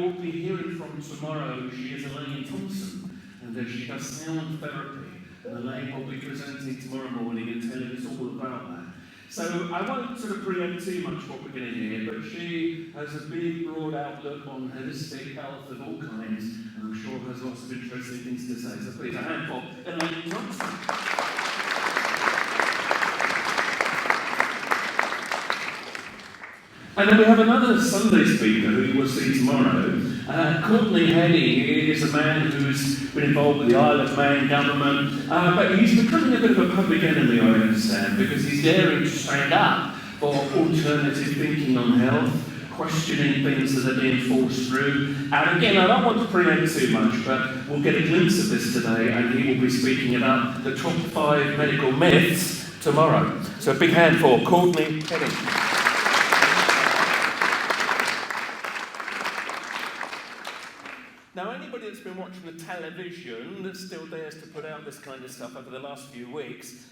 will be hearing from tomorrow, she is Elaine Thompson, and she does sound therapy. And Elaine will be presenting tomorrow morning and telling us all about that. So I won't sort of preempt too much what we're going to hear, but she has a big, broad outlook on holistic health of all kinds, and I'm sure has lots of interesting things to say. So please, a hand for Elaine Thompson. And then we have another Sunday speaker who you will see tomorrow. Courtenay Heading is a man who's been involved with the Isle of Man government, but he's becoming a bit of a public enemy, I understand, because he's daring to stand up for alternative thinking on health, questioning things that are being forced through. And again, I don't want to preempt too much, but we'll get a glimpse of this today, and he will be speaking about the top 5 medical myths tomorrow. So a big hand for Courtenay Heading. Now, anybody that's been watching the television that still dares to put out this kind of stuff over the last few weeks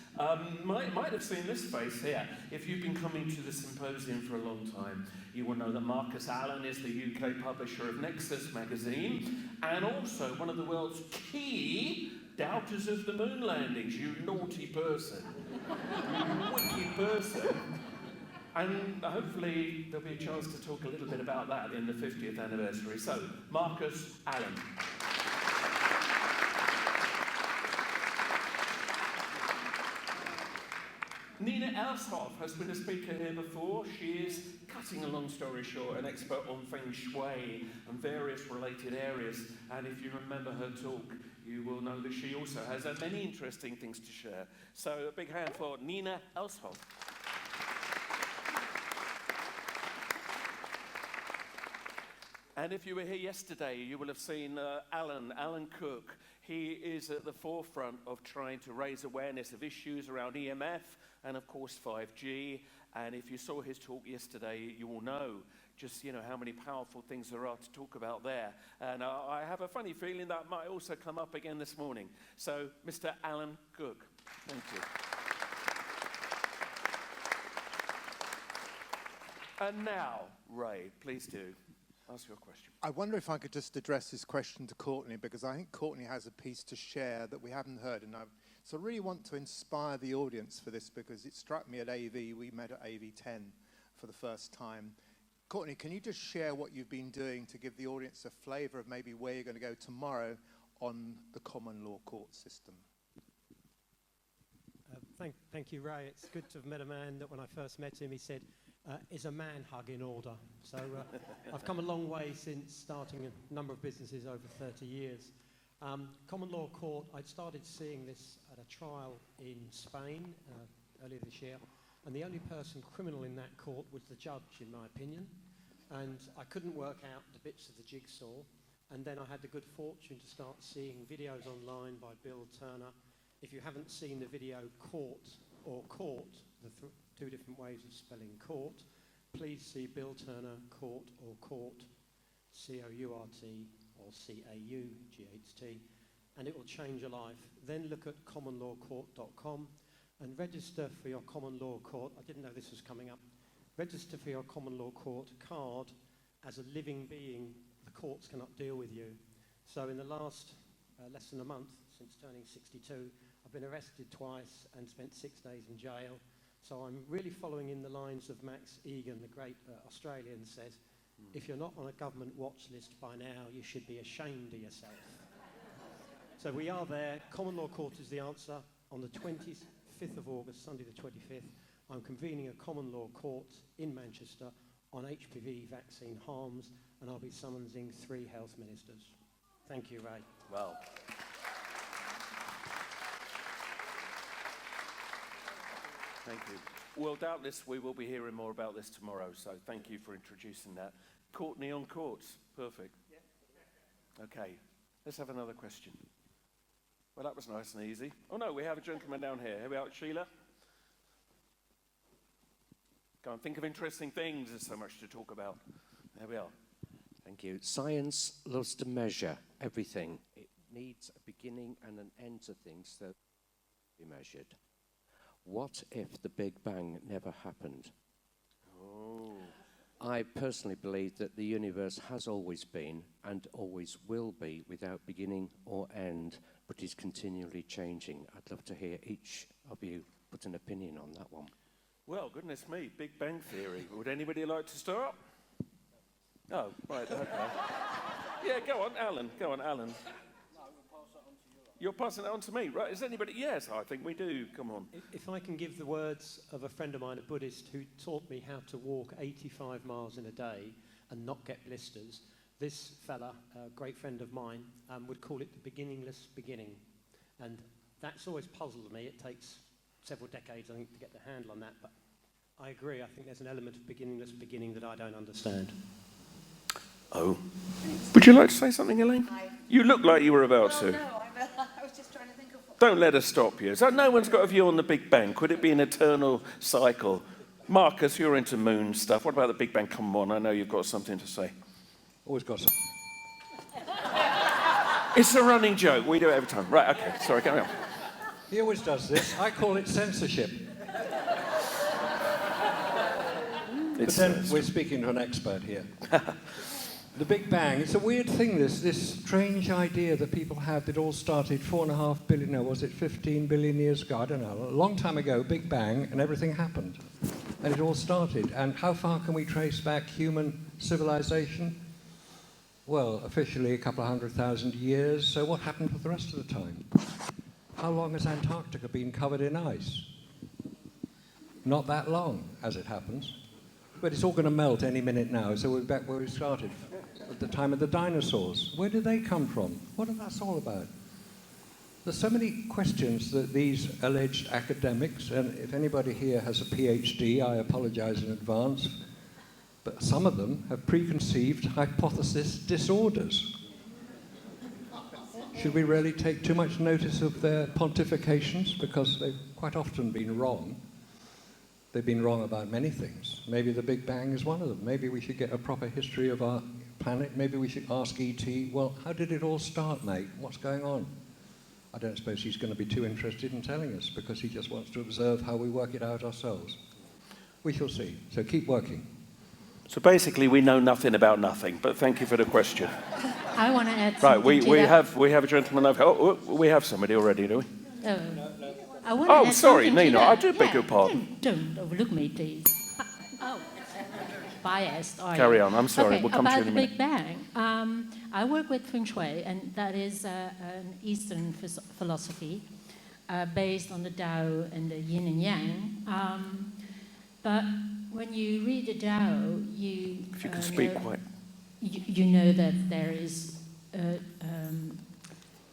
might have seen this face here. If you've been coming to the symposium for a long time, you will know that Marcus Allen is the UK publisher of Nexus magazine, and also one of the world's key doubters of the moon landings. You naughty person. You wicked person. And hopefully there'll be a chance to talk a little bit about that in the 50th anniversary. So, Marcus Allen. Nina Elshof has been a speaker here before. She is, cutting a long story short, an expert on Feng Shui and various related areas. And if you remember her talk, you will know that she also has many interesting things to share. So, a big hand for Nina Elshof. And if you were here yesterday, you will have seen Alan Cooke. He is at the forefront of trying to raise awareness of issues around EMF and, of course, 5G. And if you saw his talk yesterday, you will know just, how many powerful things there are to talk about there. And I have a funny feeling that might also come up again this morning. So, Mr. Alan Cooke, thank you. And now, Ray, please do. Ask your question. I wonder if I could just address this question to Courtenay, because I think Courtenay has a piece to share that we haven't heard. So I really want to inspire the audience for this, because it struck me at AV. We met at AV 10 for the first time. Courtenay, can you just share what you've been doing to give the audience a flavour of maybe where you're going to go tomorrow on the common law court system? Thank you, Ray. It's good to have met a man that when I first met him, he said, is a man hug in order? So I've come a long way since starting a number of businesses over 30 years. Common law court, I'd started seeing this at a trial in Spain earlier this year, and the only person criminal in that court was the judge, in my opinion, and I couldn't work out the bits of the jigsaw. And then I had the good fortune to start seeing videos online by Bill Turner. If you haven't seen the video Court or Court, the two different ways of spelling court, please see Bill Turner, Court or Court, C-O-U-R-T or C-A-U-G-H-T, and it will change your life. Then look at commonlawcourt.com and register for your common law court. I didn't know this was coming up. Register for your common law court card. As a living being, the courts cannot deal with you. So in the last less than a month, since turning 62, I've been arrested twice and spent 6 days in jail. So I'm really following in the lines of Max Egan, the great Australian, says, if you're not on a government watch list by now, you should be ashamed of yourself. So we are there. Common law court is the answer. On the 25th of August, Sunday the 25th, I'm convening a common law court in Manchester on HPV vaccine harms, and I'll be summoning 3 health ministers. Thank you, Ray. Well. Thank you. Well, doubtless we will be hearing more about this tomorrow, so thank you for introducing that. Courtenay on courts. Perfect. Yeah. Okay, let's have another question. Well, that was nice and easy. Oh, no, we have a gentleman down here. Here we are, Sheila. Go and think of interesting things. There's so much to talk about. There we are. Thank you. Science loves to measure everything. It needs a beginning and an end to things that be measured. What if the Big Bang never happened? Oh. I personally believe that the universe has always been and always will be without beginning or end, but is continually changing. I'd love to hear each of you put an opinion on that one. Well, goodness me, Big Bang Theory. Would anybody like to start? Oh, right, okay. Yeah, go on, Alan. Go on, Alan. You're passing it on to me, right? Is anybody? Yes, I think we do. Come on. If I can give the words of a friend of mine, a Buddhist, who taught me how to walk 85 miles in a day and not get blisters, this fella, a great friend of mine, would call it the beginningless beginning. And that's always puzzled me. It takes several decades, I think, to get the handle on that. But I agree. I think there's an element of beginningless beginning that I don't understand. Oh. Would you like to say something, Elaine? You look like you were about to. No, I was just trying to think of what... Don't let us stop you. So no one's got a view on the Big Bang. Could it be an eternal cycle? Marcus, you're into moon stuff. What about the Big Bang? Come on, I know you've got something to say. Always got some. It's a running joke. We do it every time. Right, okay. Sorry, carry on. He always does this. I call it censorship. But then we're speaking to an expert here. The Big Bang, it's a weird thing, this strange idea that people have that all started 4.5 billion, no, was it 15 billion years ago? I don't know. A long time ago, Big Bang, and everything happened. And it all started. And how far can we trace back human civilization? Well, officially a couple of 100,000 years. So what happened for the rest of the time? How long has Antarctica been covered in ice? Not that long, as it happens. But it's all going to melt any minute now, so we're back where we started, at the time of the dinosaurs. Where did they come from? What are that all about? There's so many questions that these alleged academics, and if anybody here has a PhD, I apologize in advance, but some of them have preconceived hypothesis disorders. Should we really take too much notice of their pontifications? Because they've quite often been wrong. They've been wrong about many things. Maybe the Big Bang is one of them. Maybe we should get a proper history of our planet. Maybe we should ask E.T., well, how did it all start, mate? What's going on? I don't suppose he's going to be too interested in telling us because he just wants to observe how we work it out ourselves. We shall see. So keep working. So basically, we know nothing about nothing, but thank you for the question. I want to add Right, something to we that. have a gentleman over. Oh, we have somebody already, do we? Oh. I want to Oh, add sorry, something to Nina, that. I do beg your pardon. Don't overlook me, please. Oh, biased, are you? Carry on, I'm sorry, Okay, we'll come to you in a about minute. the Big Bang, I work with Feng Shui, and that is an Eastern philosophy based on the Tao and the Yin and Yang. But when you read the Tao, you If you could speak quite. you know that there is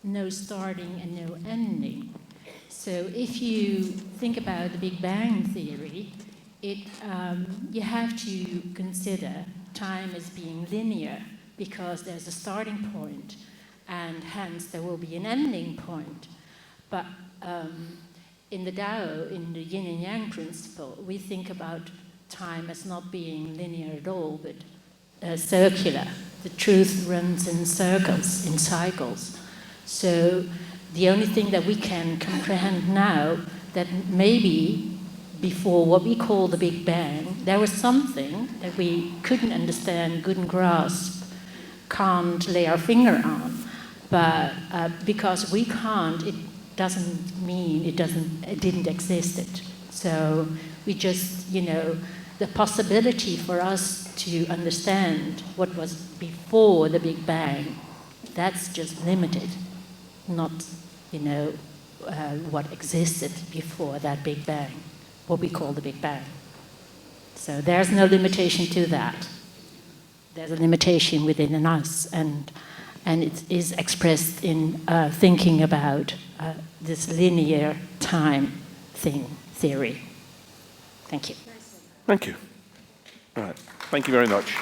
no starting and no ending. So if you think about the Big Bang theory, you have to consider time as being linear because there's a starting point and hence there will be an ending point. But in the Tao, in the Yin and Yang principle, we think about time as not being linear at all, but circular. The truth runs in circles, in cycles. So the only thing that we can comprehend now, that maybe before what we call the Big Bang, there was something that we couldn't understand, couldn't grasp, can't lay our finger on. But because we can't, it doesn't mean it didn't exist. So we just, the possibility for us to understand what was before the Big Bang, that's just limited, not what existed before that Big Bang, what we call the Big Bang. So there's no limitation to that. There's a limitation within us, and it is expressed in thinking about this linear time theory. Thank you. Thank you. All right, thank you very much.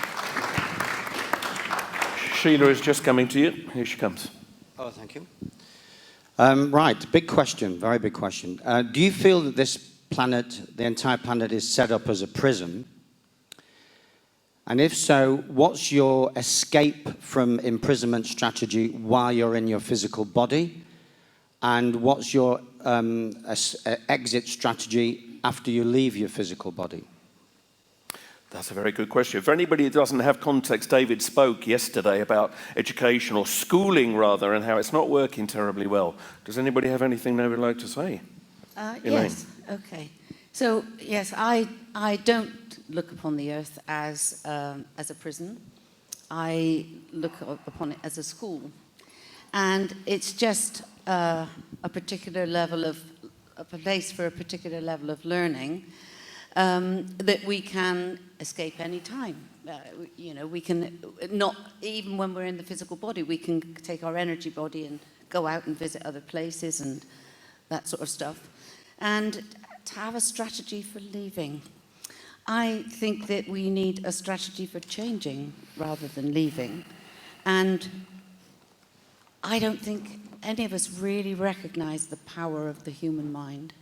Sheila is just coming to you. Here she comes. Oh, thank you. Right, big question, very big question. Do you feel that this planet, the entire planet, is set up as a prison? And if so, what's your escape from imprisonment strategy while you're in your physical body? And what's your exit strategy after you leave your physical body? That's a very good question. For anybody who doesn't have context, David spoke yesterday about education, or schooling rather, and how it's not working terribly well. Does anybody have anything they would like to say? Yes, okay. So, yes, I don't look upon the earth as a prison. I look upon it as a school. And it's just a particular level of, a place for a particular level of learning that we can escape any time. You know, we can not, even when we're in the physical body, we can take our energy body and go out and visit other places and that sort of stuff. And to have a strategy for leaving. I think that we need a strategy for changing rather than leaving. And I don't think any of us really recognize the power of the human mind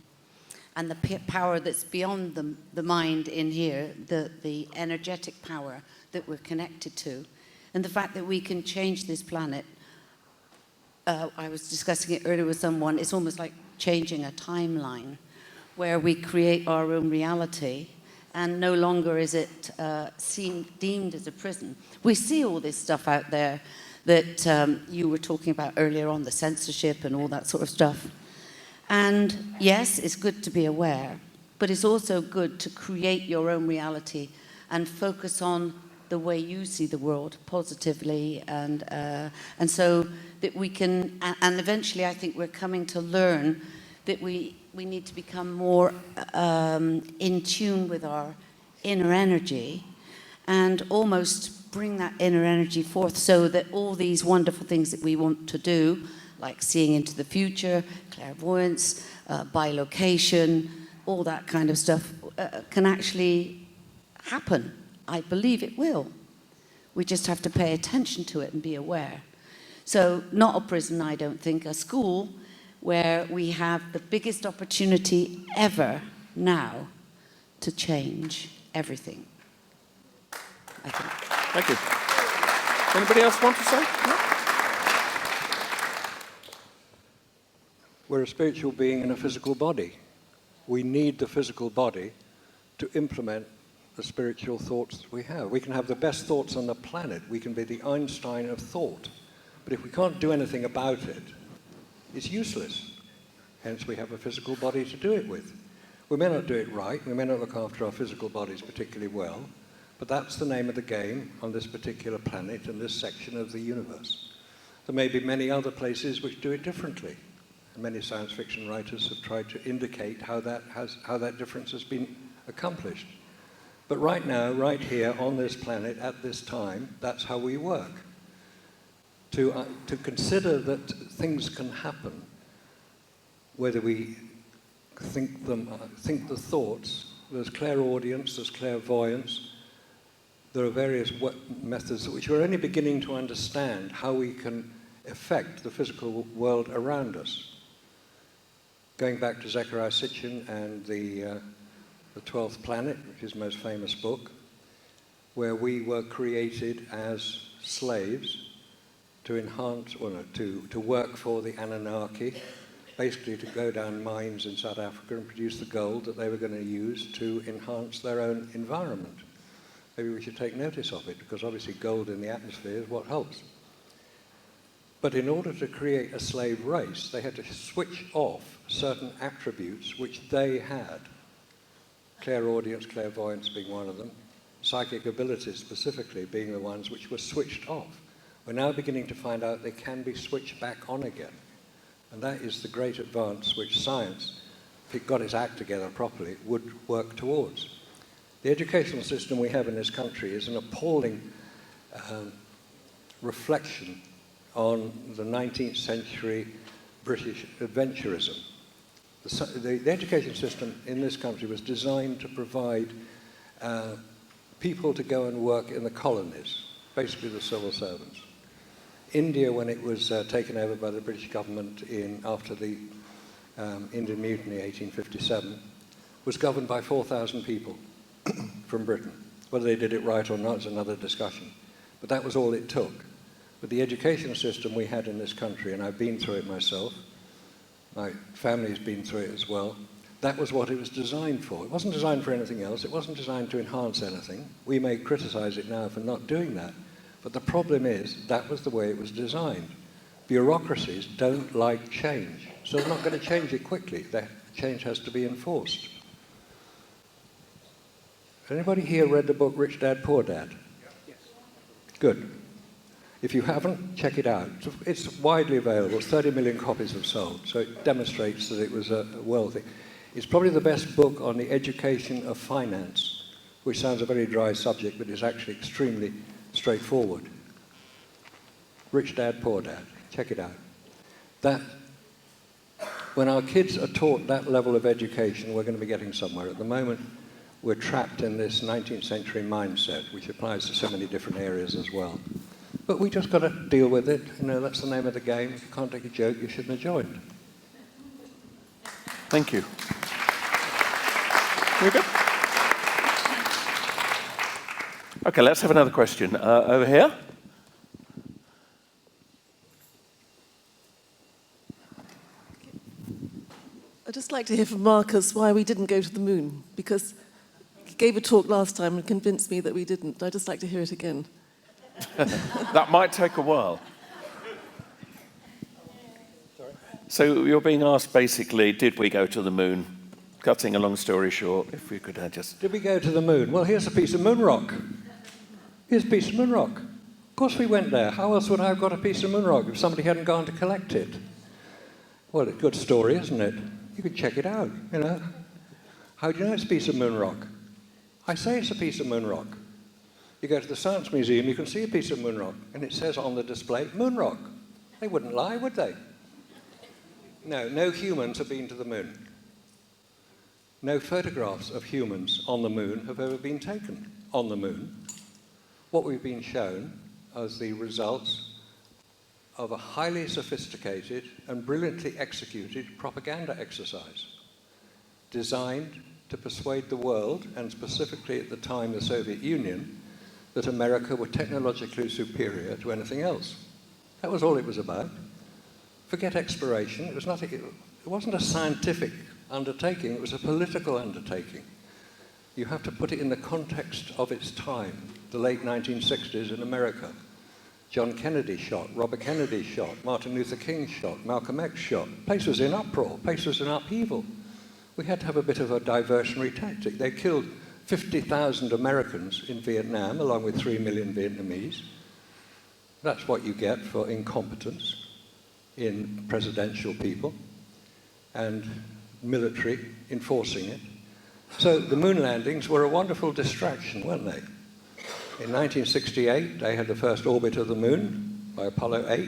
and the power that's beyond the mind in here, the energetic power that we're connected to, and the fact that we can change this planet. I was discussing it earlier with someone. It's almost like changing a timeline where we create our own reality, and no longer is it deemed as a prison. We see all this stuff out there that you were talking about earlier on, the censorship and all that sort of stuff. And yes, it's good to be aware, but it's also good to create your own reality and focus on the way you see the world positively, and so that we can, and eventually I think we're coming to learn that we need to become more in tune with our inner energy and almost bring that inner energy forth, so that all these wonderful things that we want to do, like seeing into the future, clairvoyance, bilocation, all that kind of stuff, can actually happen. I believe it will. We just have to pay attention to it and be aware. So not a prison, I don't think, a school where we have the biggest opportunity ever now to change everything, I think. Thank you. Anybody else want to say? No? We're a spiritual being in a physical body. We need the physical body to implement the spiritual thoughts we have. We can have the best thoughts on the planet. We can be the Einstein of thought. But if we can't do anything about it, it's useless. Hence, we have a physical body to do it with. We may not do it right. We may not look after our physical bodies particularly well. But that's the name of the game on this particular planet and this section of the universe. There may be many other places which do it differently. Many science fiction writers have tried to indicate how that difference has been accomplished. But right now, right here on this planet at this time, that's how we work. To consider that things can happen, whether we think the thoughts, there's clairaudience, there's clairvoyance, there are various methods which we're only beginning to understand how we can affect the physical world around us. Going back to Zecharia Sitchin and the 12th Planet, which is his most famous book, where we were created as slaves to enhance, or no, to work for the Anunnaki, basically to go down mines in South Africa and produce the gold that they were going to use to enhance their own environment. Maybe we should take notice of it, because obviously gold in the atmosphere is what helps. But in order to create a slave race, they had to switch off certain attributes which they had. Clairaudience, clairvoyance being one of them, psychic abilities specifically being the ones which were switched off. We're now beginning to find out they can be switched back on again. And that is the great advance which science, if it got its act together properly, would work towards. The educational system we have in this country is an appalling reflection on the 19th century British adventurism. The education system in this country was designed to provide people to go and work in the colonies, basically the civil servants. India, when it was taken over by the British government after the Indian Mutiny, 1857, was governed by 4,000 people from Britain. Whether they did it right or not is another discussion. But that was all it took. But the education system we had in this country, and I've been through it myself, my family's been through it as well, That was what it was designed for. It wasn't designed for anything else. It wasn't designed to enhance anything. We may criticize it now for not doing that. But the problem is, that was the way it was designed. Bureaucracies don't like change. So they're not going to change it quickly. That change has to be enforced. Anybody here read the book Rich Dad, Poor Dad? Yes. Good. If you haven't, check it out. It's widely available. 30 million copies have sold. So it demonstrates that it was a wealthy. It's probably the best book on the education of finance, which sounds a very dry subject, but is actually extremely straightforward. Rich Dad, Poor Dad. Check it out. That, when our kids are taught that level of education, we're going to be getting somewhere. At the moment, we're trapped in this 19th century mindset, which applies to so many different areas as well. But we just got to deal with it. You know, that's the name of the game. If you can't take a joke, you shouldn't have joined. Thank you. You good? Okay, let's have another question. Over here. I'd just like to hear from Marcus why we didn't go to the moon, because he gave a talk last time and convinced me that we didn't. I'd just like to hear it again. That might take a while. Sorry? So you're being asked basically, did we go to the moon? Cutting a long story short, if we could just... Did we go to the moon? Well, here's a piece of moon rock. Here's a piece of moon rock. Of course we went there. How else would I have got a piece of moon rock if somebody hadn't gone to collect it? Well, it's a good story, isn't it? You could check it out, you know. How do you know it's a piece of moon rock? I say it's a piece of moon rock. You go to the Science Museum, you can see a piece of moon rock, and it says on the display, moon rock. They wouldn't lie, would they? No humans have been to the moon. No photographs of humans on the moon have ever been taken on the moon. What we've been shown as the results of a highly sophisticated and brilliantly executed propaganda exercise designed to persuade the world, and specifically at the time the Soviet Union, that America were technologically superior to anything else. That was all it was about. Forget exploration. It wasn't a scientific undertaking, it was a political undertaking. You have to put it in the context of its time, the late 1960s in America. John Kennedy shot, Robert Kennedy shot, Martin Luther King shot, Malcolm X shot. Place was in uproar, place was in upheaval. We had to have a bit of a diversionary tactic. They killed 50,000 Americans in Vietnam, along with 3 million Vietnamese. That's what you get for incompetence in presidential people and military enforcing it. So the moon landings were a wonderful distraction, weren't they? In 1968, they had the first orbit of the moon by Apollo 8.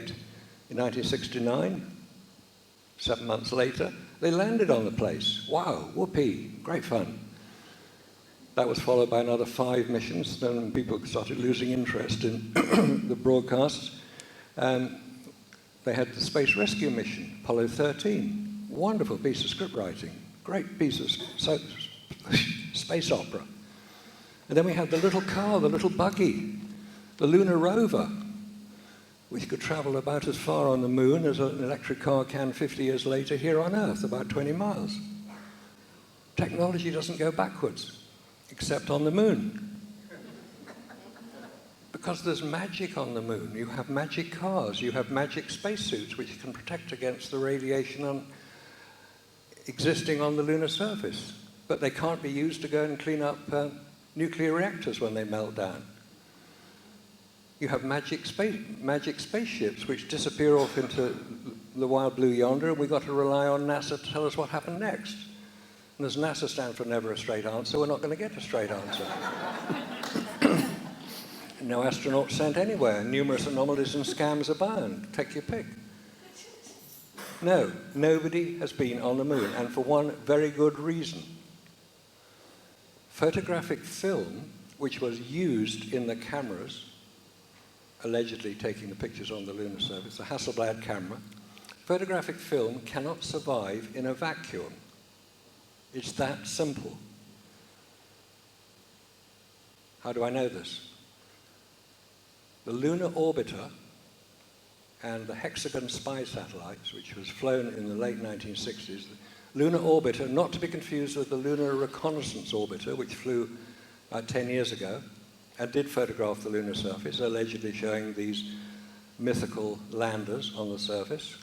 In 1969, 7 months later, they landed on the place. Wow, whoopee, great fun. That was followed by another 5 missions. Then people started losing interest in the broadcasts. They had the space rescue mission, Apollo 13. Wonderful piece of script writing. Great piece of space opera. And then we had the little car, the little buggy, the lunar rover, which could travel about as far on the moon as an electric car can 50 years later here on Earth, about 20 miles. Technology doesn't go backwards, except on the moon. Because there's magic on the moon. You have magic cars, you have magic spacesuits which can protect against the radiation existing on the lunar surface. But they can't be used to go and clean up nuclear reactors when they melt down. You have magic spaceships which disappear off into the wild blue yonder, and we've got to rely on NASA to tell us what happened next. And as NASA stands for never a straight answer, we're not going to get a straight answer. No astronauts sent anywhere. Numerous anomalies and scams abound. Take your pick. No, nobody has been on the moon, and for one very good reason. Photographic film, which was used in the cameras, allegedly taking the pictures on the lunar surface, the Hasselblad camera, photographic film cannot survive in a vacuum. It's that simple. How do I know this? The lunar orbiter and the hexagon spy satellites, which was flown in the late 1960s, lunar orbiter, not to be confused with the lunar reconnaissance orbiter, which flew about 10 years ago and did photograph the lunar surface, allegedly showing these mythical landers on the surface.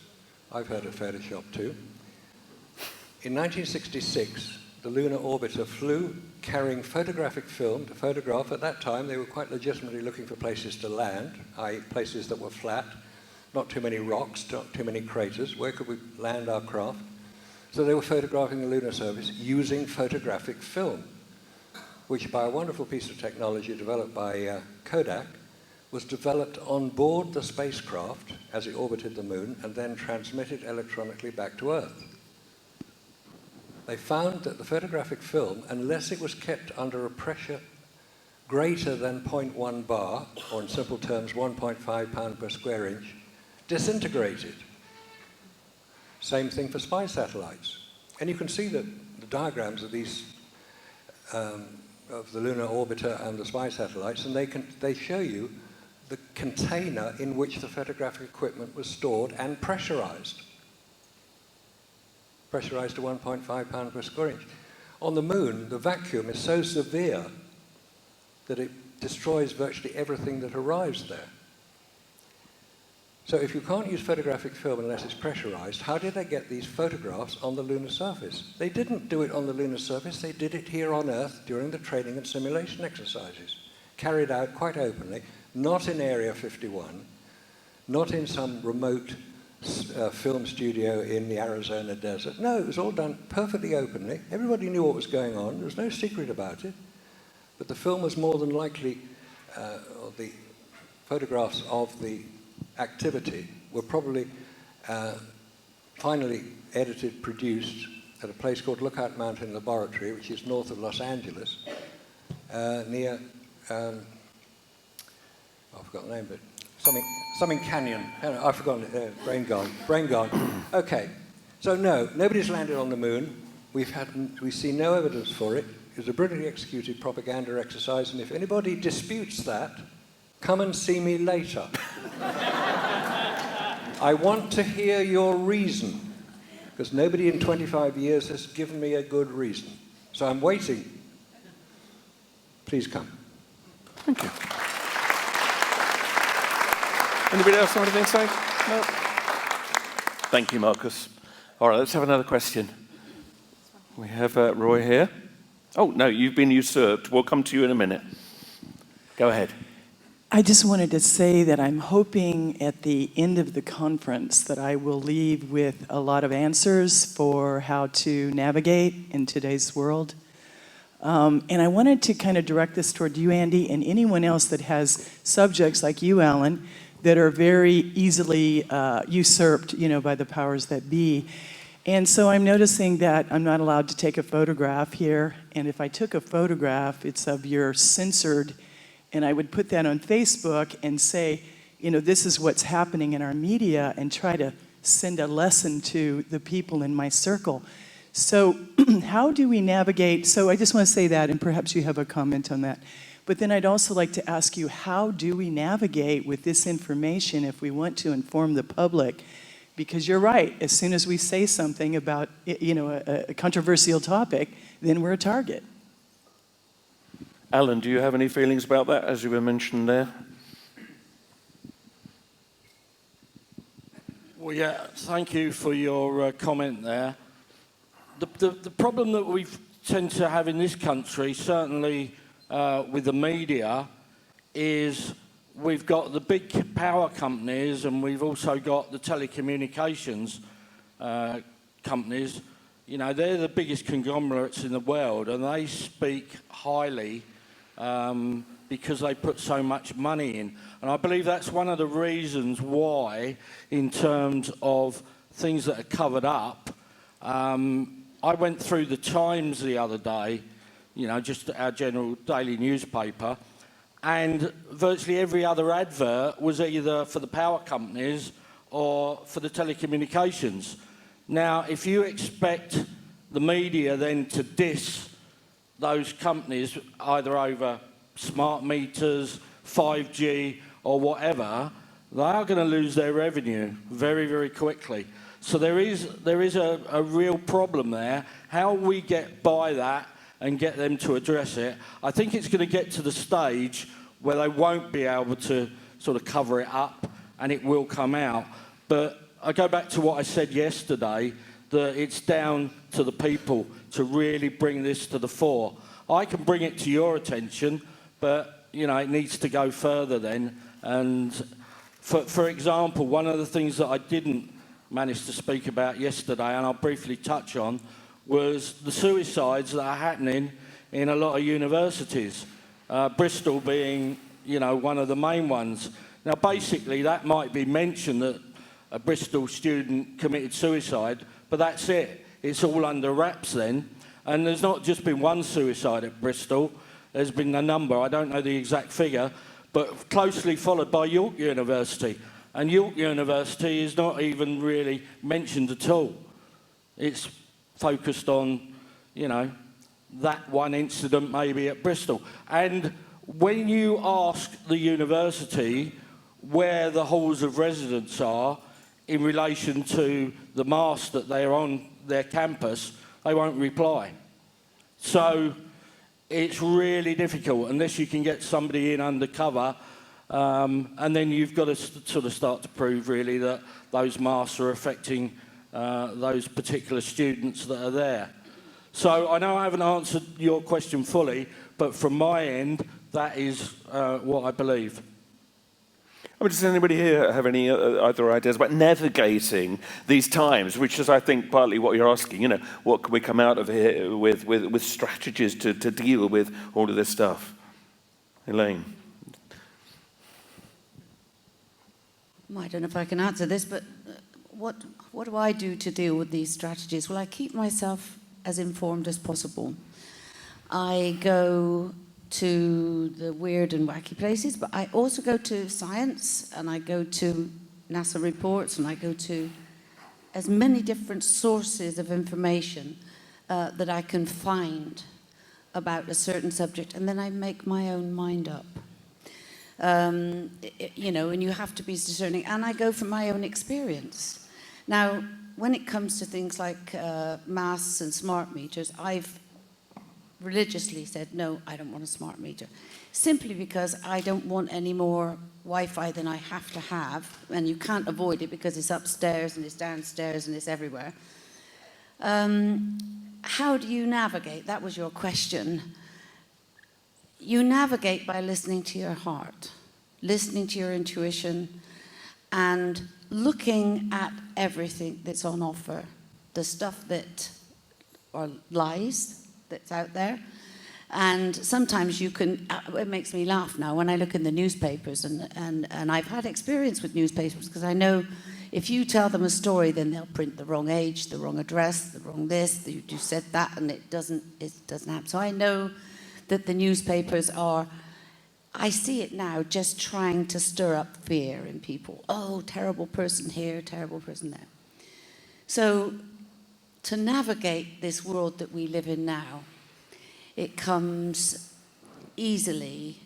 I've heard of Photoshop too. In 1966, the lunar orbiter flew carrying photographic film to photograph. At that time, they were quite legitimately looking for places to land, i.e. places that were flat, not too many rocks, not too many craters. Where could we land our craft? So they were photographing the lunar surface using photographic film, which by a wonderful piece of technology developed by Kodak, was developed on board the spacecraft as it orbited the moon and then transmitted electronically back to Earth. They found that the photographic film, unless it was kept under a pressure greater than 0.1 bar, or in simple terms 1.5 pound per square inch, disintegrated. Same thing for spy satellites. And you can see the diagrams of these of the lunar orbiter and the spy satellites, and they show you the container in which the photographic equipment was stored and pressurized. Pressurized to 1.5 pound per square inch. On the moon, the vacuum is so severe that it destroys virtually everything that arrives there. So if you can't use photographic film unless it's pressurized, how did they get these photographs on the lunar surface? They didn't do it on the lunar surface, they did it here on Earth during the training and simulation exercises, carried out quite openly, not in Area 51, not in some remote film studio in the Arizona desert. No, it was all done perfectly openly. Everybody knew what was going on. There was no secret about it. But the film was more than likely, or the photographs of the activity were probably finally edited, produced at a place called Lookout Mountain Laboratory, which is north of Los Angeles, near, I forgot the name, but something Canyon. I've forgotten it. Brain gone. Okay. So no, nobody's landed on the moon. We see no evidence for it. It was a brilliantly executed propaganda exercise, and if anybody disputes that, come and see me later. I want to hear your reason, because nobody in 25 years has given me a good reason. So I'm waiting. Please come. Thank you. Anybody else have anything to say? No? Thank you, Marcus. All right, let's have another question. We have Roy here. Oh, no, you've been usurped. We'll come to you in a minute. Go ahead. I just wanted to say that I'm hoping at the end of the conference that I will leave with a lot of answers for how to navigate in today's world. And I wanted to kind of direct this toward you, Andy, and anyone else that has subjects like you, Alan, that are very easily usurped, by the powers that be. And so I'm noticing that I'm not allowed to take a photograph here. And if I took a photograph, it's of your censored, and I would put that on Facebook and say, this is what's happening in our media, and try to send a lesson to the people in my circle. So how do we navigate? So I just want to say that, and perhaps you have a comment on that. But then I'd also like to ask you, how do we navigate with this information if we want to inform the public? Because you're right, as soon as we say something about a controversial topic, then we're a target. Alan, do you have any feelings about that, as you were mentioned there? Well, yeah, thank you for your comment there. The problem that we tend to have in this country, certainly with the media, is we've got the big power companies, and we've also got the telecommunications companies. They're the biggest conglomerates in the world, and they speak highly because they put so much money in. And I believe that's one of the reasons why, in terms of things that are covered up, I went through the Times the other day, just our general daily newspaper, and virtually every other advert was either for the power companies or for the telecommunications. Now, if you expect the media then to diss those companies, either over smart meters, 5G, or whatever, they are going to lose their revenue very, very quickly. So there is a real problem there. How we get by that and get them to address it, I think it's going to get to the stage where they won't be able to sort of cover it up and it will come out. But I go back to what I said yesterday, that it's down to the people to really bring this to the fore. I can bring it to your attention, but, you know, it needs to go further then. And for example, one of the things that I didn't manage to speak about yesterday, and I'll briefly touch on, was the suicides that are happening in a lot of universities. Bristol being, you know, one of the main ones. Now, basically, that might be mentioned that a Bristol student committed suicide, but that's it. It's all under wraps then. And there's not just been one suicide at Bristol. There's been a number. I don't know the exact figure, but closely followed by York University. And York University is not even really mentioned at all. It's focused on, you know, that one incident maybe at Bristol. And when you ask the university where the halls of residence are in relation to the mask that they're on their campus, they won't reply. So it's really difficult unless you can get somebody in undercover, and then you've got to sort of start to prove really that those masks are affecting those particular students that are there. So I know I haven't answered your question fully, but from my end, that is what I believe. I mean, does anybody here have any other ideas about navigating these times, which is, I think, partly what you're asking, you know, what can we come out of here with strategies to deal with all of this stuff? Elaine? I don't know if I can answer this, but what do I do to deal with these strategies? Well, I keep myself as informed as possible. I go to the weird and wacky places, but I also go to science, and I go to NASA reports, and I go to as many different sources of information that I can find about a certain subject, and then I make my own mind up. You know, and you have to be discerning, and I go from my own experience. Now, when it comes to things like masks and smart meters, I've religiously said, no, I don't want a smart meter. Simply because I don't want any more Wi-Fi than I have to have, and you can't avoid it because it's upstairs and it's downstairs and it's everywhere. How do you navigate? That was your question. You navigate by listening to your heart, listening to your intuition, and looking at everything that's on offer. The stuff that are lies that's out there. And sometimes you can, it makes me laugh now when I look in the newspapers, and I've had experience with newspapers, because I know if you tell them a story, then they'll print the wrong age, the wrong address, the wrong this, you said that, and it doesn't happen. So I know that the newspapers are, I see it now, just trying to stir up fear in people. Oh, terrible person here, terrible person there. So to navigate this world that we live in now, it comes easily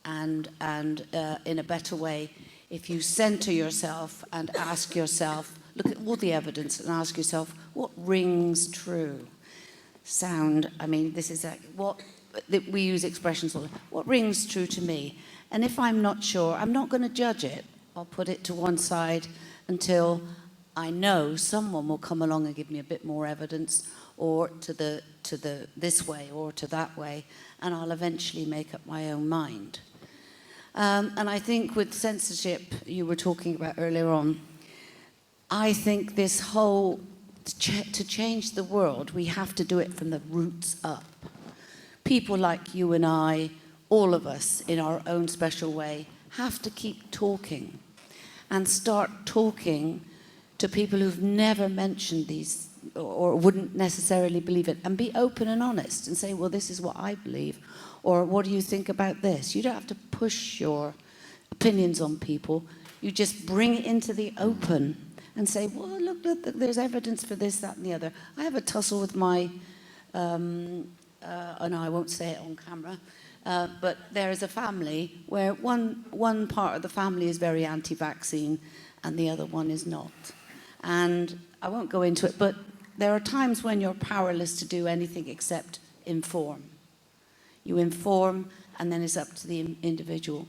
and in a better way if you center yourself and ask yourself, look at all the evidence and ask yourself, what rings true? Sound, I mean, this is what we use expressions all. What rings true to me? And if I'm not sure, I'm not going to judge it. I'll put it to one side until I know someone will come along and give me a bit more evidence, or to the this way or to that way, and I'll eventually make up my own mind. And I think with censorship you were talking about earlier on, I think this whole, to change the world, we have to do it from the roots up. People like you and I, all of us in our own special way, have to keep talking and start talking to people who've never mentioned these or wouldn't necessarily believe it, and be open and honest and say, well, this is what I believe, or what do you think about this? You don't have to push your opinions on people. You just bring it into the open and say, well, look, there's evidence for this, that, and the other. I have a tussle with my, and I won't say it on camera, but there is a family where one part of the family is very anti-vaccine and the other one is not. And I won't go into it, but there are times when you're powerless to do anything except inform. You inform, and then it's up to the individual.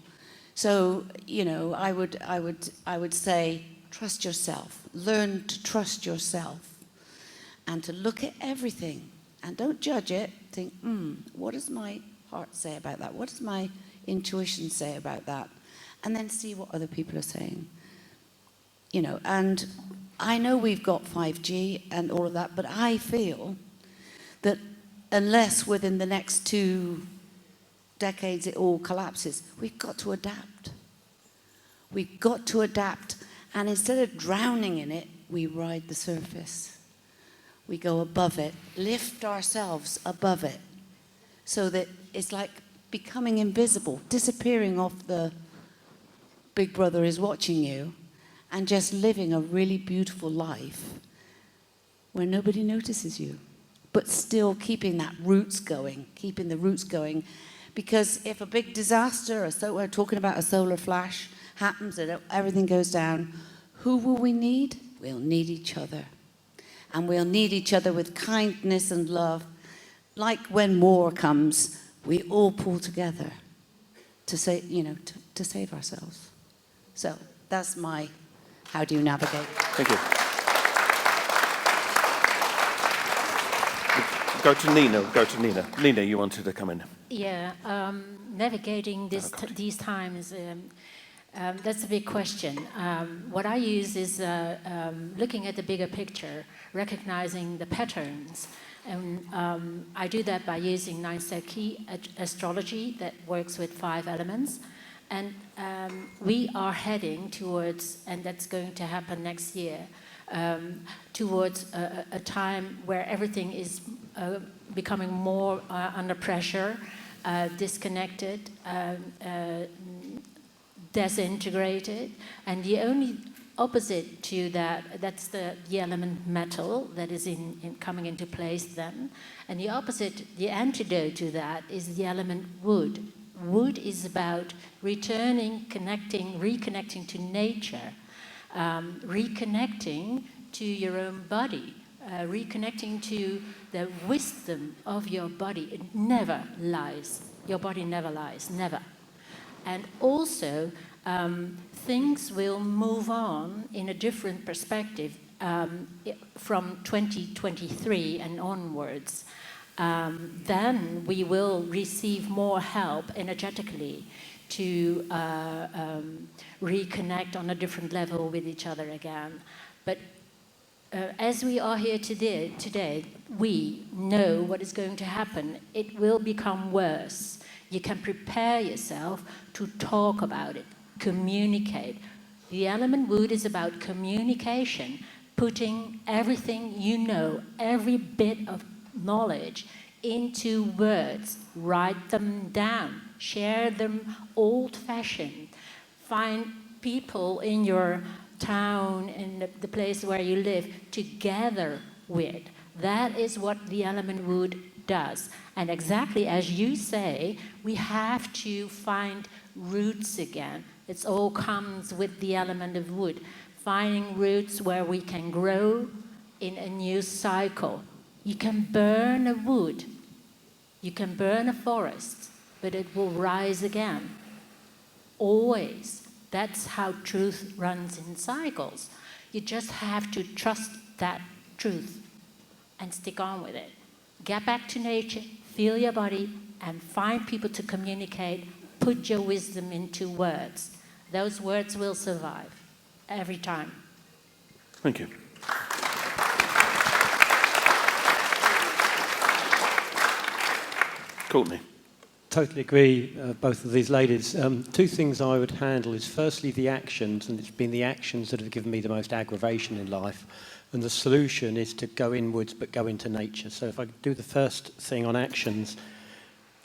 So, you know, I would say, trust yourself. Learn to trust yourself and to look at everything. And don't judge it. Think, what does my heart say about that? What does my intuition say about that? And then see what other people are saying. You know, and I know we've got 5G and all of that, but I feel that unless within the next 2 decades it all collapses, we've got to adapt. We've got to adapt. And instead of drowning in it, we ride the surface. We go above it, lift ourselves above it, so that it's like becoming invisible, disappearing off the big brother is watching you, and just living a really beautiful life where nobody notices you, but still keeping that roots going, keeping the roots going. Because if a big disaster, we're talking about a solar flash, happens and everything goes down, who will we need? We'll need each other. And we'll need each other with kindness and love. Like when war comes, we all pull together to say, you know, to save ourselves. So that's my how do you navigate. Thank you. Go to Nina. Nina, you wanted to come in. Yeah, navigating these times, that's a big question. What I use is looking at the bigger picture, recognizing the patterns. And I do that by using 9 Seki astrology that works with 5 elements. And we are heading towards, and that's going to happen next year, towards a time where everything is becoming more under pressure, disconnected, disintegrated, and the only opposite to that, that's the element metal that is coming into place then, and the opposite, the antidote to that is the element wood. Wood is about returning, connecting, reconnecting to nature, reconnecting to your own body, reconnecting to the wisdom of your body. It never lies. Your body never lies, never. And also, things will move on in a different perspective from 2023 and onwards. Then we will receive more help energetically to reconnect on a different level with each other again. But as we are here today, we know what is going to happen. It will become worse. You can prepare yourself to talk about it, communicate. The element wood is about communication, putting everything you know, every bit of knowledge into words, write them down, share them old-fashioned, find people in your town, in the place where you live, together with. That is what the element wood does. And exactly as you say, we have to find roots again. It all comes with the element of wood. Finding roots where we can grow in a new cycle. You can burn a wood, you can burn a forest, but it will rise again. Always. That's how truth runs in cycles. You just have to trust that truth and stick on with it. Get back to nature, feel your body, and find people to communicate. Put your wisdom into words. Those words will survive every time. Thank you. Courtenay. Totally agree, both of these ladies. 2 things I would handle is firstly the actions, and it's been the actions that have given me the most aggravation in life. And the solution is to go inwards but go into nature. So if I do the first thing on actions,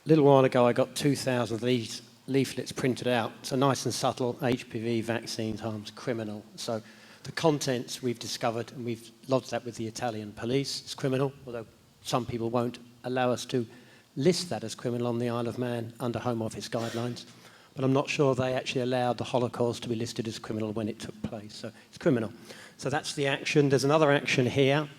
a little while ago I got 2,000 of these leaflets printed out. So nice and subtle, HPV vaccines harms criminal. So the contents we've discovered, and we've lodged that with the Italian police, it's criminal, although some people won't allow us to list that as criminal on the Isle of Man under Home Office guidelines. But I'm not sure they actually allowed the Holocaust to be listed as criminal when it took place. So it's criminal. So that's the action. There's another action here.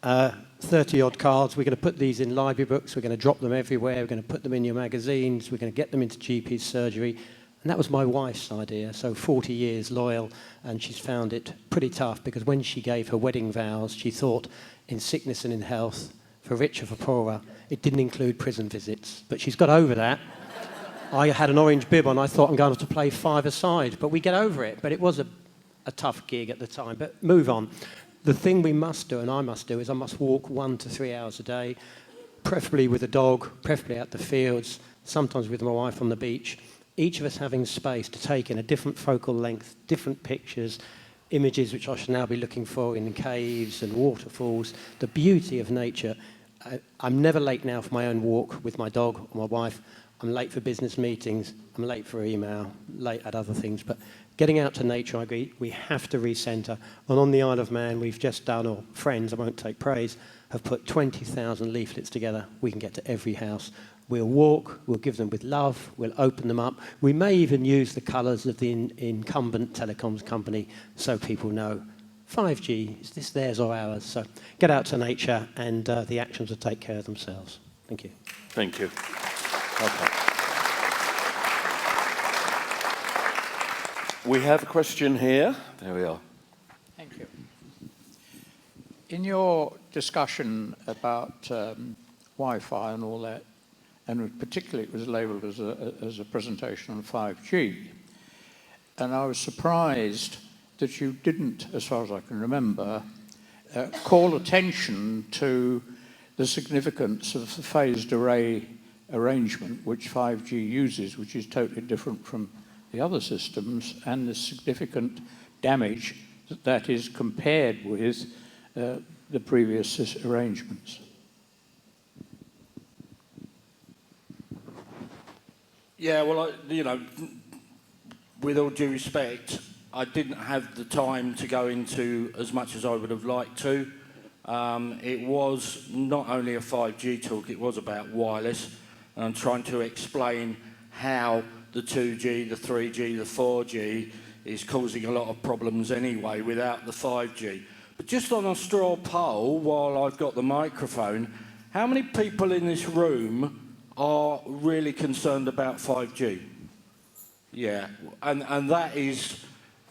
30-odd cards. We're going to put these in library books. We're going to drop them everywhere. We're going to put them in your magazines. We're going to get them into GP's surgery. And that was my wife's idea. So 40 years loyal, and she's found it pretty tough because when she gave her wedding vows, she thought in sickness and in health, for richer, for poorer, it didn't include prison visits. But she's got over that. I had an orange bib on. I thought I'm going to play five-a-side, but we get over it. But it was a tough gig at the time. But move on. The thing we must do, and I must do, is I must walk 1 to 3 hours a day, preferably with a dog, preferably out the fields, sometimes with my wife on the beach. Each of us having space to take in a different focal length, different pictures, images which I should now be looking for in caves and waterfalls, the beauty of nature. I'm never late now for my own walk with my dog or my wife. I'm late for business meetings. I'm late for email, late at other things. But getting out to nature, I agree, we have to recenter. And on the Isle of Man, we've just done, or friends, I won't take praise, have put 20,000 leaflets together. We can get to every house. We'll walk, we'll give them with love, we'll open them up. We may even use the colours of the incumbent telecoms company so people know 5G, is this theirs or ours? So get out to nature and the actions will take care of themselves. Thank you. Thank you. Okay. We have a question here. There we are. Thank you. In your discussion about Wi-Fi and all that, and particularly it was labelled as a presentation on 5G, and I was surprised that you didn't, as far as I can remember, call attention to the significance of the phased array arrangement which 5G uses, which is totally different from the other systems, and the significant damage that is compared with the previous arrangements. Yeah, well, with all due respect, I didn't have the time to go into as much as I would have liked to. It was not only a 5G talk, it was about wireless, and I'm trying to explain how the 2G, the 3G, the 4G is causing a lot of problems anyway without the 5G. But just on a straw poll, while I've got the microphone, how many people in this room are really concerned about 5G? Yeah, and that is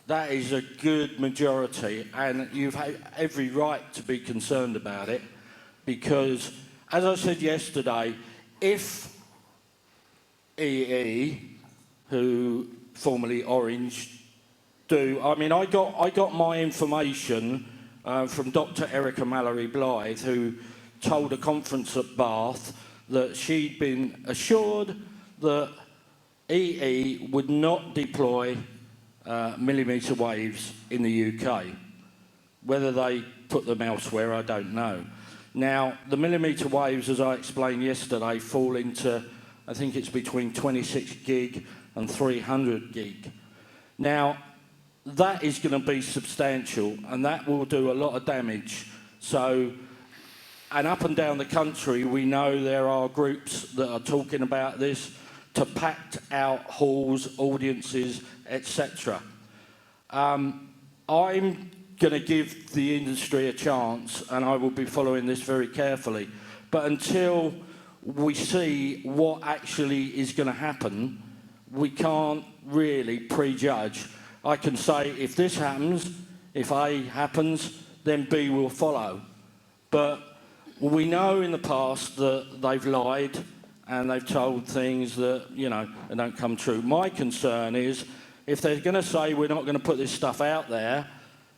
a good majority, and you've had every right to be concerned about it, because, as I said yesterday, if EE, who formerly Orange, I got my information from Dr. Erica Mallory Blythe, who told a conference at Bath that she'd been assured that EE would not deploy millimetre waves in the UK. Whether they put them elsewhere, I don't know. Now, the millimetre waves, as I explained yesterday, fall into, I think it's between 26 gig and 300 gig. Now, that is going to be substantial, and that will do a lot of damage. So, and up and down the country, we know there are groups that are talking about this, to packed out halls, audiences, etc. I'm going to give the industry a chance, and I will be following this very carefully. But until we see what actually is going to happen, we can't really prejudge. I can say if this happens, if A happens, then B will follow. But we know in the past that they've lied and they've told things that, they don't come true. My concern is, if they're going to say we're not going to put this stuff out there,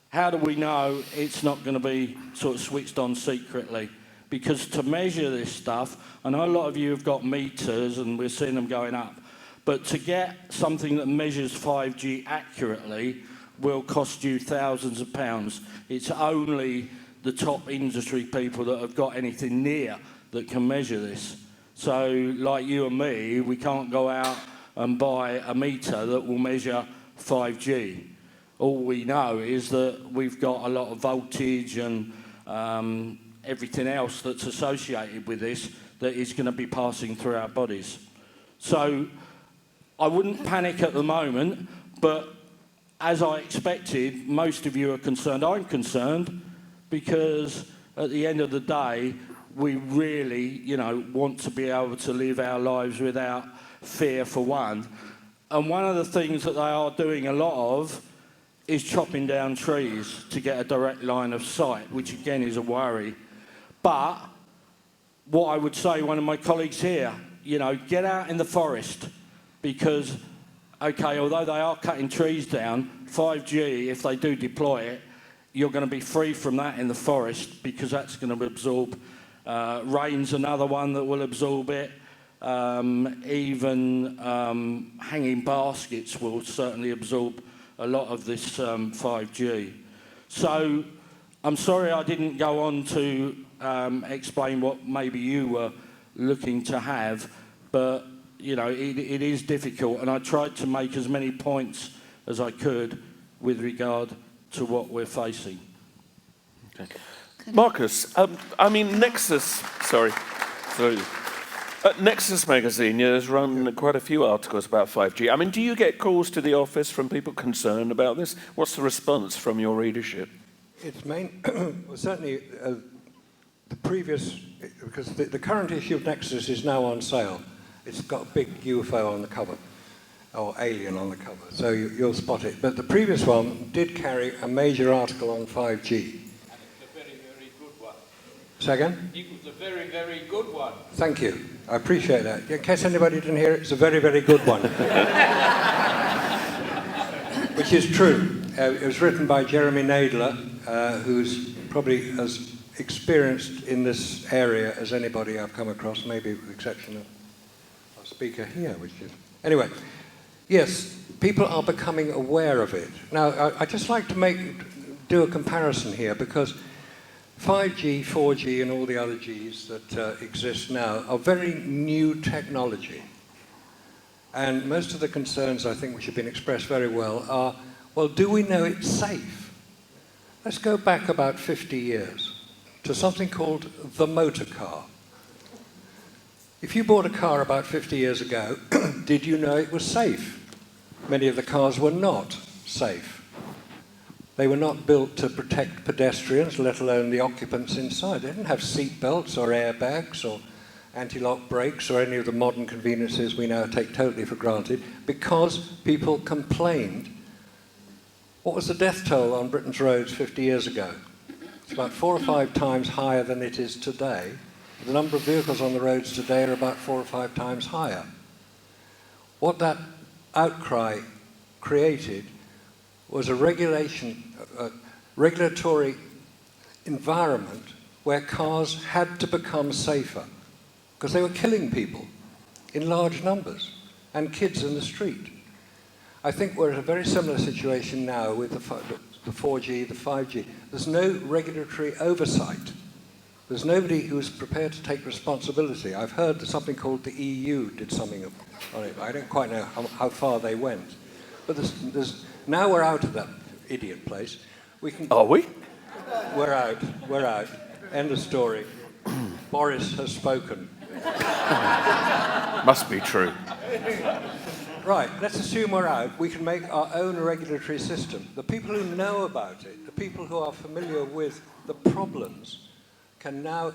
how do we know it's not going to be sort of switched on secretly? Because to measure this stuff, I know a lot of you have got meters and we're seeing them going up, but to get something that measures 5G accurately will cost you thousands of pounds. It's only the top industry people that have got anything near that can measure this. So, like you and me, we can't go out and buy a meter that will measure 5G. All we know is that we've got a lot of voltage and everything else that's associated with this that is going to be passing through our bodies. So I wouldn't panic at the moment, but as I expected, most of you are concerned. I'm concerned because at the end of the day, we really, you know, want to be able to live our lives without fear, for one. And one of the things that they are doing a lot of is chopping down trees to get a direct line of sight, which again is a worry. But what I would say, one of my colleagues here, you know, get out in the forest because, okay, although they are cutting trees down, 5G, if they do deploy it, you're going to be free from that in the forest because that's going to absorb. Rain's another one that will absorb it. Even hanging baskets will certainly absorb a lot of this 5G. So I'm sorry I didn't go on to explain what maybe you were looking to have, but you know, it is difficult, and I tried to make as many points as I could with regard to what we're facing. Okay. Marcus, I mean, Nexus, sorry. Nexus magazine has run quite a few articles about 5G. I mean, do you get calls to the office from people concerned about this? What's the response from your readership? It's well, certainly the previous, because the current issue of Nexus is now on sale. It's got a big UFO on the cover, or alien on the cover, so you'll spot it. But the previous one did carry a major article on 5G. Say again? It was a very, very good one. Thank you. I appreciate that. In case anybody didn't hear it, it's a very, very good one. Which is true. It was written by Jeremy Nadler, who's probably as experienced in this area as anybody I've come across, maybe with the exception of our speaker here, which is... Anyway, yes, people are becoming aware of it. Now, I'd just like to do a comparison here, because 5G, 4G, and all the other Gs that exist now are very new technology. And most of the concerns, I think, which have been expressed very well are, well, do we know it's safe? Let's go back about 50 years to something called the motor car. If you bought a car about 50 years ago, did you know it was safe? Many of the cars were not safe. They were not built to protect pedestrians, let alone the occupants inside. They didn't have seat belts or airbags or anti-lock brakes or any of the modern conveniences we now take totally for granted, because people complained. What was the death toll on Britain's roads 50 years ago? It's about 4 or 5 times higher than it is today. The number of vehicles on the roads today are about 4 or 5 times higher. What that outcry created was a regulatory environment where cars had to become safer because they were killing people in large numbers and kids in the street. I think we're in a very similar situation now with the 4G, the 5G. There's no regulatory oversight. There's nobody who's prepared to take responsibility. I've heard that something called the EU did something on it. I don't quite know how far they went. But now we're out of that idiot place. Are we? We're out. We're out. End of story. Boris has spoken. Must be true. Right, let's assume we're out. We can make our own regulatory system. The people who know about it, the people who are familiar with the problems, can now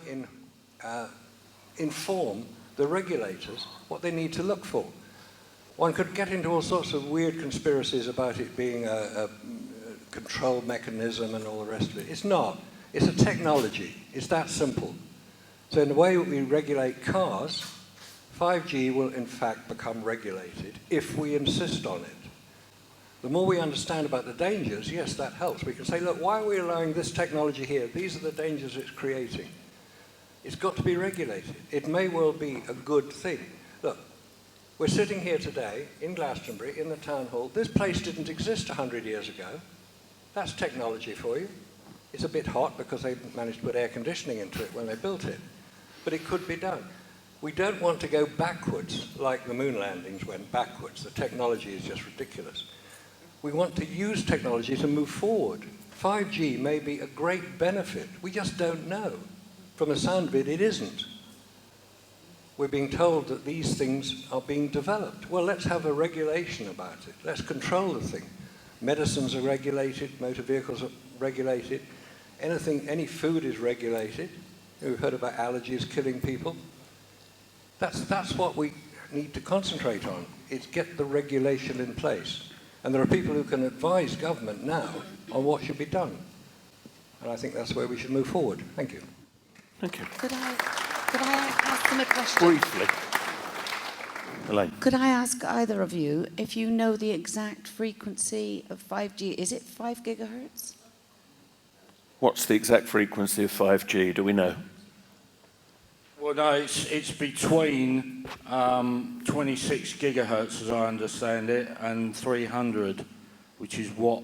inform the regulators what they need to look for. One could get into all sorts of weird conspiracies about it being a control mechanism and all the rest of it. It's not. It's a technology. It's that simple. So in the way we regulate cars, 5G will in fact become regulated if we insist on it. The more we understand about the dangers, yes, that helps. We can say, look, why are we allowing this technology here? These are the dangers it's creating. It's got to be regulated. It may well be a good thing. Look, we're sitting here today in Glastonbury, in the town hall. This place didn't exist 100 years ago. That's technology for you. It's a bit hot because they managed to put air conditioning into it when they built it. But it could be done. We don't want to go backwards like the moon landings went backwards. The technology is just ridiculous. We want to use technology to move forward. 5G may be a great benefit. We just don't know. From the sound of it, it isn't. we're being told that these things are being developed. Well, let's have a regulation about it. Let's control the thing. Medicines are regulated, motor vehicles are regulated, any food is regulated. We've heard about allergies killing people. That's what we need to concentrate on, is get the regulation in place. And there are people who can advise government now on what should be done. And I think that's where we should move forward. Thank you. Thank you. Could I ask them a question? Briefly. Elaine. Could I ask either of you if you know the exact frequency of 5G? Is it 5 gigahertz? What's the exact frequency of 5G? Do we know? Well, no, it's between 26 gigahertz, as I understand it, and 300, which is what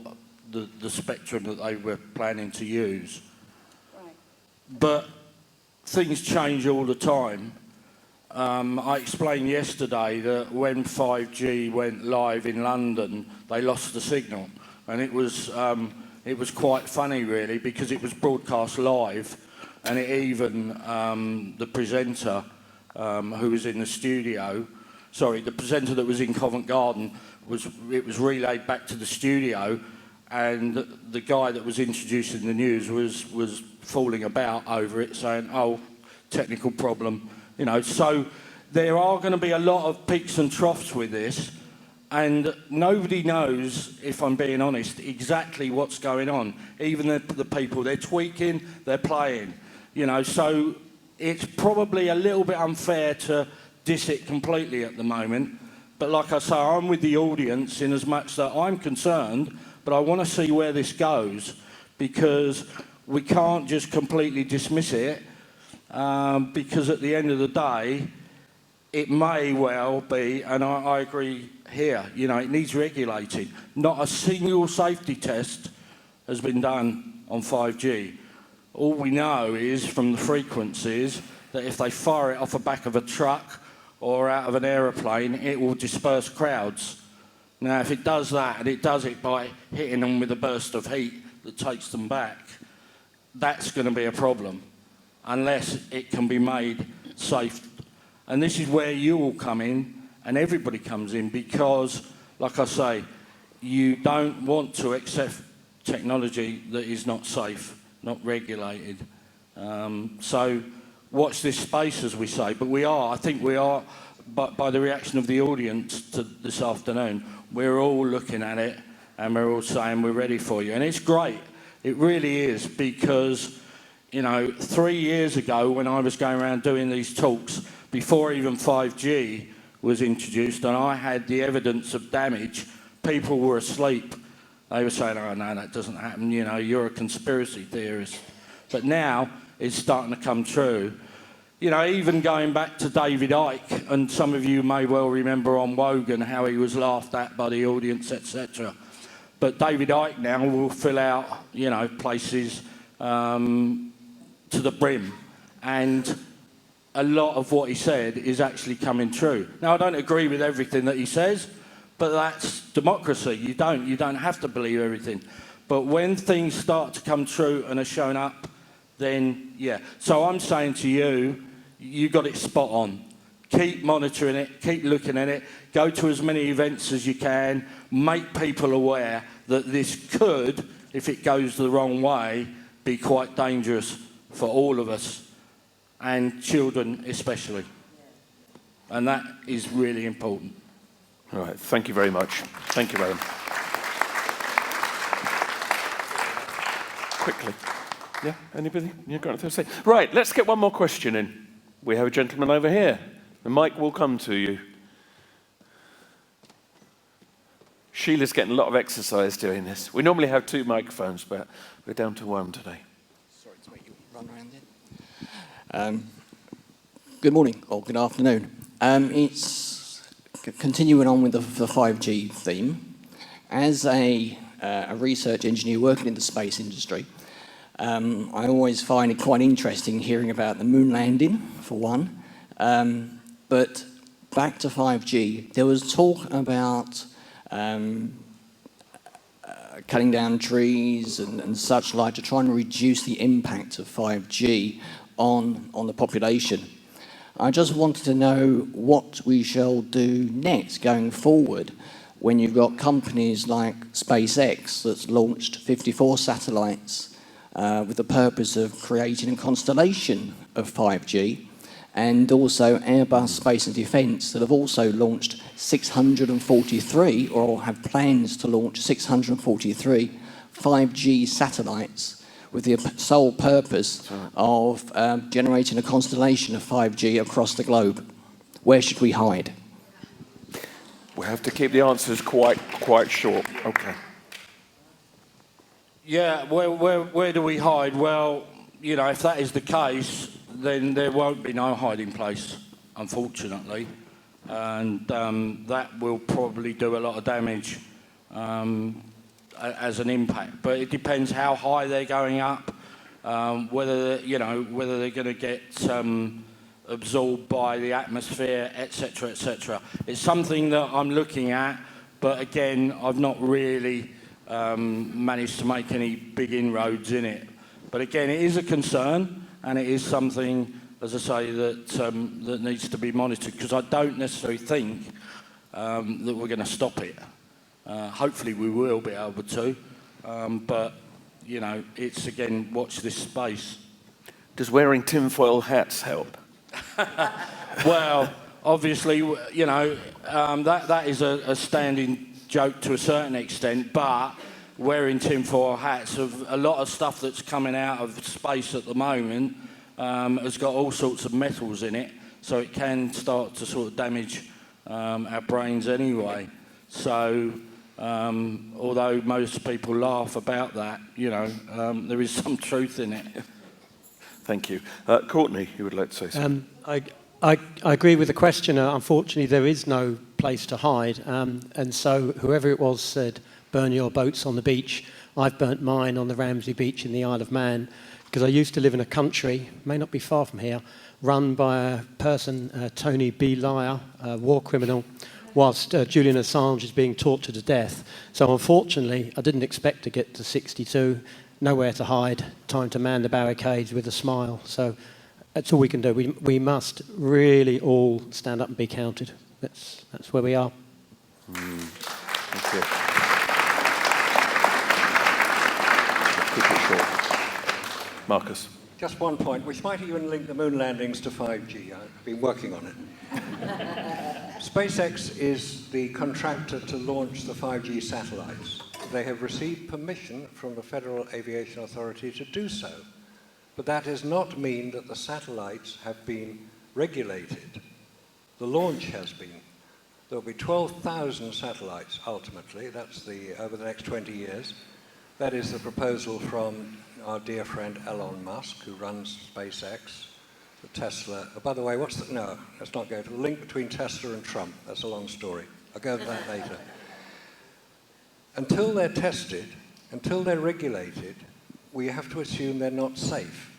the spectrum that they were planning to use. Right. But things change all the time. I explained yesterday that when 5G went live in London, they lost the signal, and it was quite funny, really, because it was broadcast live. And it even, the presenter who was in the studio, the presenter that was in Covent Garden, it was relayed back to the studio, and the guy that was introducing the news was falling about over it, saying, oh, technical problem, you know. So there are going to be a lot of peaks and troughs with this, and nobody knows, if I'm being honest, exactly what's going on. Even the people, they're tweaking, they're playing. You know, so it's probably a little bit unfair to diss it completely at the moment. But like I say, I'm with the audience in as much that I'm concerned, but I want to see where this goes, because we can't just completely dismiss it, because at the end of the day, it may well be, and I agree here, you know, it needs regulating. Not a single safety test has been done on 5G. All we know is from the frequencies that if they fire it off the back of a truck or out of an aeroplane, it will disperse crowds. Now, if it does that, and it does it by hitting them with a burst of heat that takes them back, that's going to be a problem, unless it can be made safe. And this is where you all come in, and everybody comes in, because, like I say, you don't want to accept technology that is not safe, not regulated. So watch this space, as we say. But I think we are, by the reaction of the audience to this afternoon, we're all looking at it and we're all saying we're ready for you. And it's great. It really is, because, you know, 3 years ago when I was going around doing these talks, before even 5G was introduced, and I had the evidence of damage, people were asleep. They were saying, oh, no, that doesn't happen, you know, you're a conspiracy theorist. But now it's starting to come true. You know, even going back to David Icke, and some of you may well remember on Wogan how he was laughed at by the audience, etc. But David Icke now will fill out, you know, places to the brim. And a lot of what he said is actually coming true. Now, I don't agree with everything that he says, but that's democracy. You don't have to believe everything. But when things start to come true and are shown up, then, yeah. So I'm saying to you, you got it spot on. Keep monitoring it, keep looking at it, go to as many events as you can, make people aware that this could, if it goes the wrong way, be quite dangerous for all of us, and children especially. And that is really important. All right, thank you very much. Thank you, Alan. Quickly. Yeah, anybody? You've got anything to say? Right, let's get one more question in. We have a gentleman over here. The mic will come to you. Sheila's getting a lot of exercise doing this. We normally have 2 microphones, but we're down to 1 today. Sorry to make you run around it. Good morning, or good afternoon. It's continuing on with the 5G theme. As a research engineer working in the space industry, I always find it quite interesting hearing about the moon landing, for one. But back to 5G, there was talk about cutting down trees and such like to try and reduce the impact of 5G on the population. I just wanted to know what we shall do next going forward when you've got companies like SpaceX that's launched 54 satellites with the purpose of creating a constellation of 5G, and also Airbus Space and Defence that have also launched 643, or have plans to launch 643 5G satellites with the sole purpose of generating a constellation of 5G across the globe. Where should we hide? We have to keep the answers quite short. Okay. Yeah, where do we hide? Well, you know, if that is the case, then there won't be no hiding place, unfortunately. And that will probably do a lot of damage as an impact. But it depends how high they're going up, whether they're going to get absorbed by the atmosphere, etc., etc. It's something that I'm looking at, but again, I've not really managed to make any big inroads in it. But again, it is a concern, and it is something, as I say, that needs to be monitored, because I don't necessarily think that we're going to stop it. Hopefully we will be able to, but, you know, it's, again, watch this space. Does wearing tinfoil hats help? Well, obviously, you know, that is a standing joke to a certain extent, but wearing tinfoil hats, of a lot of stuff that's coming out of space at the moment has got all sorts of metals in it, so it can start to sort of damage our brains anyway. So, although most people laugh about that, you know, there is some truth in it. Thank you. Courtenay, you would like to say something? I agree with the questioner. Unfortunately, there is no place to hide. And so whoever it was said, burn your boats on the beach. I've burnt mine on the Ramsey Beach in the Isle of Man, because I used to live in a country, may not be far from here, run by a person, Tony B. Lyle, a war criminal, whilst Julian Assange is being tortured to death. So unfortunately, I didn't expect to get to 62, nowhere to hide, time to man the barricades with a smile. So that's all we can do. We must really all stand up and be counted. That's where we are. Thank you. Keep it short. Marcus. Just one point, which might even link the moon landings to 5G. I've been working on it. SpaceX is the contractor to launch the 5G satellites. They have received permission from the Federal Aviation Authority to do so. But that does not mean that the satellites have been regulated. The launch has been. There will be 12,000 satellites ultimately. That's over the next 20 years. That is the proposal from our dear friend Elon Musk, who runs SpaceX, the Tesla. Oh, by the way, no, let's not go to the link between Tesla and Trump. That's a long story. I'll go to that later. Until they're tested, until they're regulated, we have to assume they're not safe.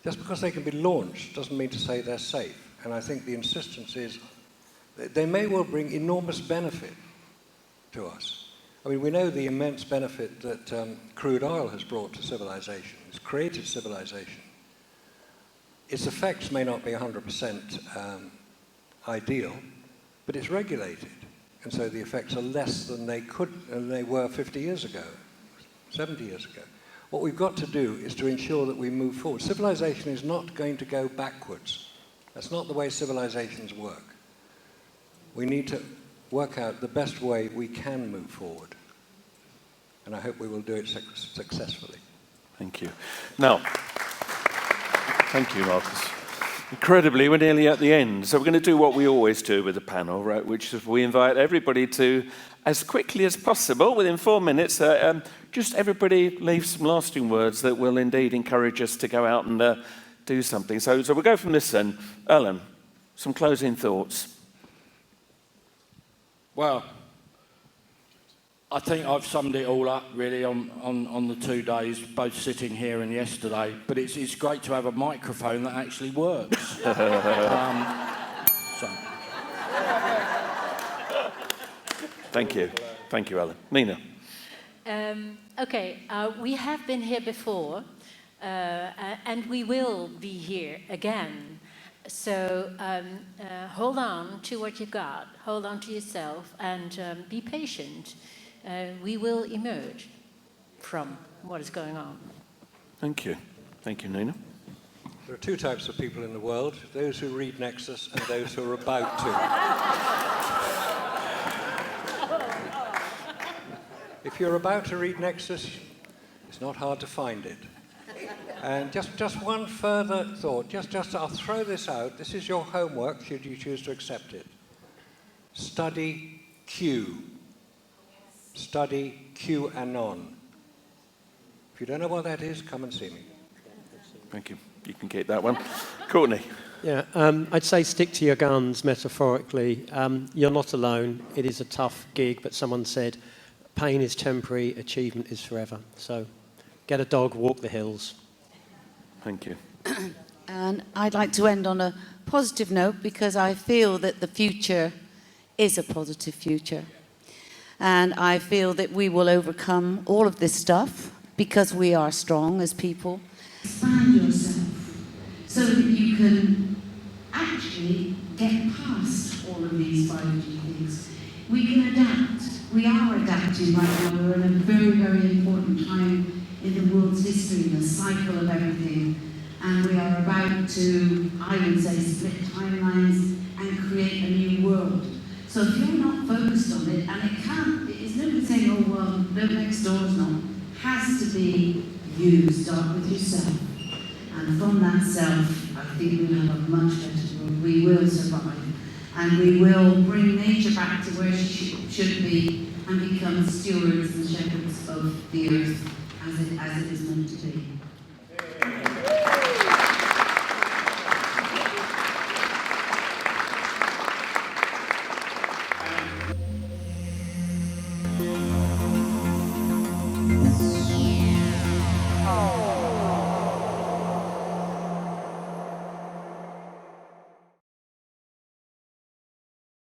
Just because they can be launched doesn't mean to say they're safe. And I think the insistence is they may well bring enormous benefit to us. I mean, we know the immense benefit that crude oil has brought to civilization. It's created civilization. Its effects may not be 100% ideal, but it's regulated. And so the effects are less than they were 50 years ago, 70 years ago. What we've got to do is to ensure that we move forward. Civilization is not going to go backwards. That's not the way civilizations work. We need to work out the best way we can move forward. And I hope we will do it successfully. Thank you. Now, thank you, Marcus. Incredibly, we're nearly at the end. So we're going to do what we always do with the panel, right? Which is we invite everybody to, as quickly as possible, within 4 minutes, just everybody leave some lasting words that will indeed encourage us to go out and do something. So we'll go from this then. Alan, some closing thoughts. Well, I think I've summed it all up really on the 2 days, both sitting here and yesterday. But it's great to have a microphone that actually works. Thank you. Thank you, Alan. Nina. Okay, we have been here before, and we will be here again. So hold on to what you got, hold on to yourself, and be patient. We will emerge from what is going on. Thank you. Thank you, Nina. There are two types of people in the world, those who read Nexus and those who are about to. If you're about to read Nexus, it's not hard to find it. And just one further thought, I'll throw this out. This is your homework, should you choose to accept it. Study Q. Study QAnon. If you don't know what that is, come and see me. Thank you. You can keep that one. Courtenay. Yeah, I'd say stick to your guns, metaphorically. You're not alone. It is a tough gig, but someone said, pain is temporary, achievement is forever. So get a dog, walk the hills. Thank you. And I'd like to end on a positive note, because I feel that the future is a positive future. And I feel that we will overcome all of this stuff because we are strong as people. Expand yourself so that you can actually get past all of these 5G things. We can adapt. We are adapting right now. We're in a very, very important time in the world's history, the cycle of everything. And we are about to, I would say, split timelines and create a new world. So if you're not focused on it, and it's no good saying, oh, well, no, next door's not, has to be you. Start with yourself. And from that self, I think we'll have a much better world. We will survive. And we will bring nature back to where she should be and become stewards and shepherds of the earth as it is meant to be.